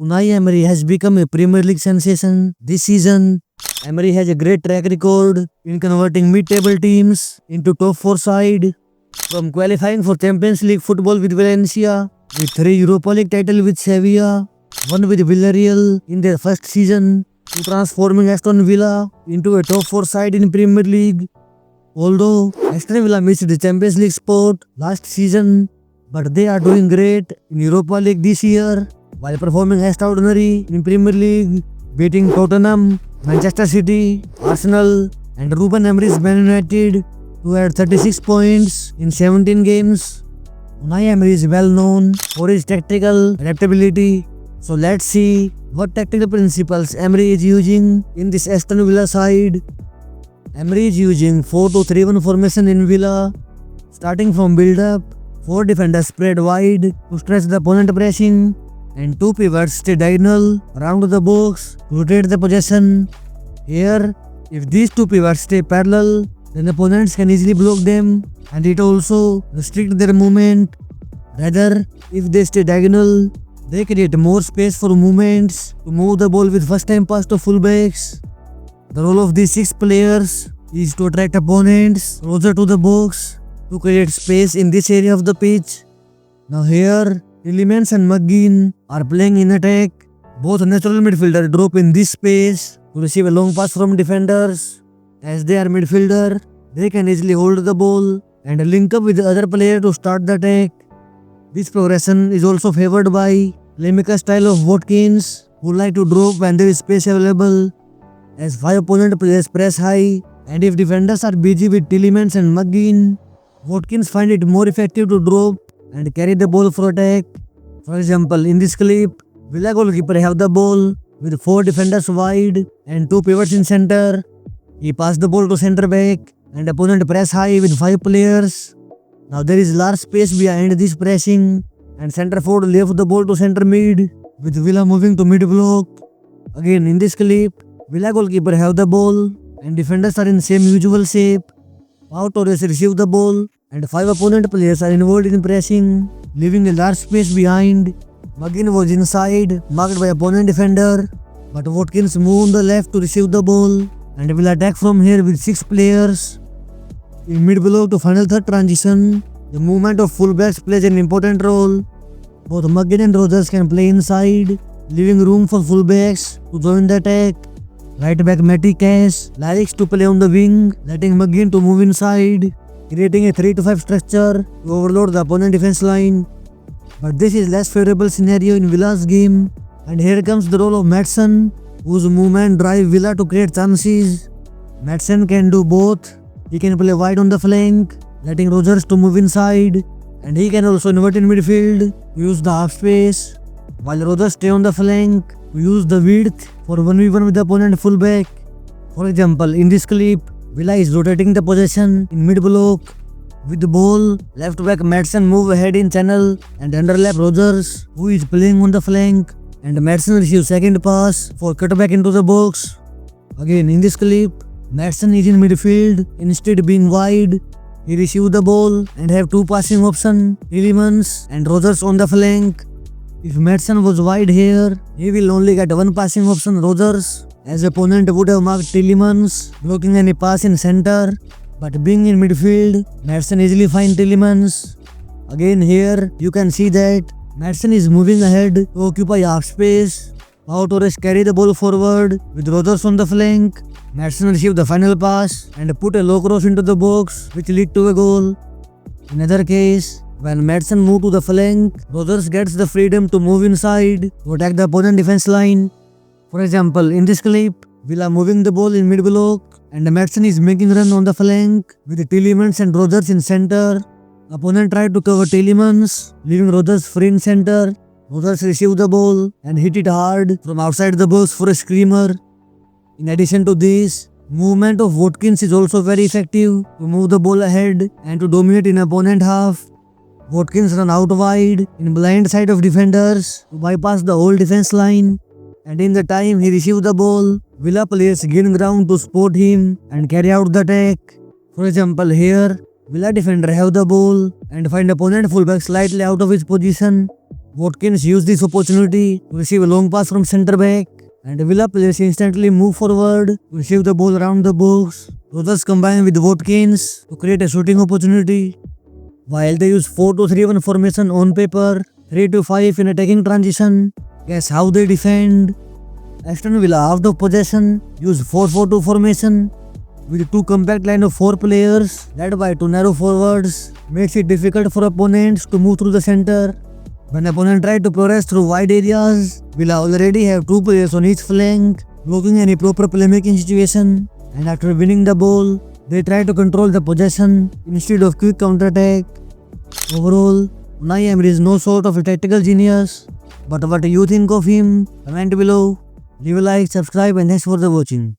Unai Emery has become a Premier League sensation this season. Emery has a great track record in converting mid-table teams into top 4 side, from qualifying for Champions League football with Valencia, with 3 Europa League titles with Sevilla, 1 with Villarreal in their first season, to transforming Aston Villa into a top 4 side in Premier League. Although Aston Villa missed the Champions League spot last season, but they are doing great in Europa League this year, while performing extraordinary in Premier League, beating Tottenham, Manchester City, Arsenal and Ruben Emery's Man United to add 36 points in 17 games. Unai Emery is well known for his tactical adaptability, so let's see what tactical principles Emery is using in this Aston Villa side. Emery is using 4-2-3-1 formation in Villa, starting from build-up. 4 defenders spread wide to stretch the opponent pressing, and 2 pivots stay diagonal around the box to rotate the possession. Here, if these 2 pivots stay parallel, then opponents can easily block them, and it also restricts their movement. Rather, if they stay diagonal, they create more space for movements to move the ball with first time pass to fullbacks. The role of these 6 players is to attract opponents closer to the box to create space in this area of the pitch. Now here, Tielemans and McGinn are playing in attack. Both natural midfielders drop in this space to receive a long pass from defenders. As they are midfielder, they can easily hold the ball and link up with the other player to start the attack. This progression is also favored by playmaker style of Watkins, who like to drop when there is space available, as 5 opponent players press high, and if defenders are busy with Tielemans and McGinn, Watkins find it more effective to drop and carry the ball for attack. For example, in this clip, Villa goalkeeper have the ball with 4 defenders wide and 2 pivots in center. He passed the ball to center back and opponent press high with 5 players. Now there is large space behind this pressing, and center forward left the ball to center mid with Villa moving to mid block. Again in this clip, Villa goalkeeper have the ball and defenders are in same usual shape. Pau Torres receive the ball and 5 opponent players are involved in pressing, leaving a large space behind. McGinn was inside, marked by opponent defender, but Watkins moved on the left to receive the ball and will attack from here with 6 players. In mid block to final third transition, the movement of fullbacks plays an important role. Both McGinn and Rodgers can play inside, leaving room for fullbacks to join the attack. Right back Matty Cash likes to play on the wing, letting McGinn to move inside, creating a 3-5 structure to overload the opponent defense line. But this is less favorable scenario in Villa's game, and here comes the role of Maddison, whose movement drive Villa to create chances. Maddison can do both. He can play wide on the flank, letting Rodgers to move inside, and he can also invert in midfield to use the half space, while Rodgers stay on the flank to use the width for 1v1 with the opponent fullback. For example, in this clip, Villa is rotating the possession in mid block. With the ball, left back Maddison move ahead in channel and underlap Rodgers, who is playing on the flank, and Maddison receives second pass for cutback into the box. Again in this clip, Maddison is in midfield instead being wide. He received the ball and have 2 passing options, Tielemans and Rodgers on the flank. If Maddison was wide here, he will only get 1 passing option, Rodgers, as opponent would have marked Tielemans, blocking any pass in center. But being in midfield, Maddison easily finds Tielemans. Again here, you can see that Maddison is moving ahead to occupy half space. Pau Torres carry the ball forward with Rodgers on the flank. Maddison received the final pass and put a low cross into the box, which lead to a goal. In other case, when Maddison moved to the flank, Rodgers gets the freedom to move inside to attack the opponent defense line. For example, in this clip, Villa moving the ball in mid block and Maddison is making run on the flank with Tielemans and Rodgers in center. Opponent tried to cover Tielemans, leaving Rodgers free in center. Rodgers received the ball and hit it hard from outside the box for a screamer. In addition to this, movement of Watkins is also very effective to move the ball ahead and to dominate in opponent half. Watkins run out wide in blind side of defenders to bypass the whole defense line, and in the time he received the ball, Villa players gain ground to support him and carry out the attack. For example, here, Villa defender have the ball and find opponent fullback slightly out of his position. Watkins used this opportunity to receive a long pass from centre back, and Villa players instantly move forward to receive the ball around the box. Rodgers combined with Watkins to create a shooting opportunity. While they use 4-2-3-1 formation on paper, 3-5 in attacking transition, guess how they defend? Aston Villa half of possession use 4-4-2 formation with two compact line of 4 players led by 2 narrow forwards, makes it difficult for opponents to move through the center. When opponent try to progress through wide areas, Villa already have 2 players on each flank, blocking any proper playmaking situation, and after winning the ball, they try to control the possession instead of quick counter-attack. Overall, Unai Emery is no sort of a tactical genius, but what do you think of him? Comment below, leave a like, subscribe, and thanks for the watching.